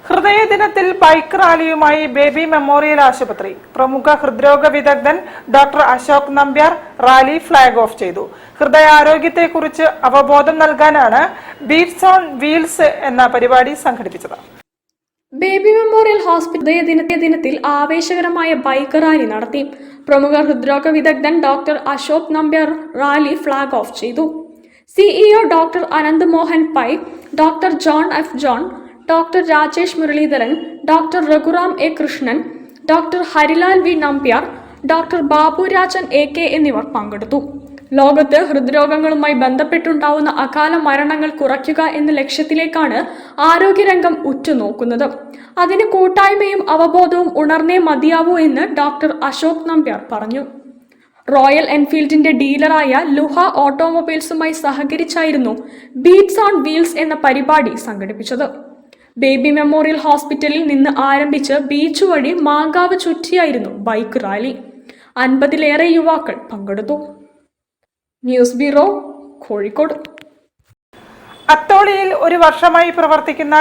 ഹൃദയദിനത്തിൽ bike റാലിയുമായി baby memorial ആശുപത്രി. പ്രമുഖ ഹൃദ്രോഗ വിദഗ്ധൻ doctor Ashok Nambiar rally flag off ചെയ്തു. ഹൃദയാരോഗ്യത്തെക്കുറിച്ച് അവബോധം നൽകാനാണ് ബീറ്റ്സ് ഓൺ വീൽസ് എന്ന പരിപാടി സംഘടിപ്പിച്ചത്. ബേബി മെമ്മോറിയൽ ഹോസ്പിറ്റൽ ദിനത്തിൽ ആവേശകരമായ ബൈക്ക് റാലി നടത്തി. പ്രമുഖ ഹൃദ്രോഗ വിദഗ്ധൻ doctor Ashok Nambiar rally flag off ചെയ്തു. CEO doctor Anant Mohan Pai, doctor John F John, doctor Rajesh Muraleedharan, doctor Raghuram A Krishnan, doctor Harilal V Nambiar, doctor Babu Rajan AK എന്നിവർ പങ്കെടുത്തു. ലോകത്ത് ഹൃദ്രോഗങ്ങളുമായി ബന്ധപ്പെട്ടുണ്ടാവുന്ന അകാല മരണങ്ങൾ കുറയ്ക്കുക എന്ന ലക്ഷ്യത്തിലേക്കാണ് ആരോഗ്യരംഗം ഉറ്റുനോക്കുന്നത്. അതിന് കൂട്ടായ്മയും അവബോധവും ഉണർന്നേ മതിയാവൂ എന്ന് ഡോക്ടർ അശോക് നമ്പ്യാർ പറഞ്ഞു. റോയൽ എൻഫീൽഡിന്റെ ഡീലറായ ലുഹ ഓട്ടോമൊബൈൽസുമായി സഹകരിച്ചായിരുന്നു ബീറ്റ്സ് ഓൺ വീൽസ് എന്ന പരിപാടി സംഘടിപ്പിച്ചത്. ബേബി മെമ്മോറിയൽ ഹോസ്പിറ്റലിൽ നിന്ന് ആരംഭിച്ച് ബീച്ച് വഴി മാങ്കാവ് ചുറ്റിയായിരുന്നു ബൈക്ക് റാലി. 50-ലേറെ യുവാക്കൾ പങ്കെടുത്തു. News bureau, Kozhikode. അത്തോളിയിൽ ഒരു വർഷമായി പ്രവർത്തിക്കുന്ന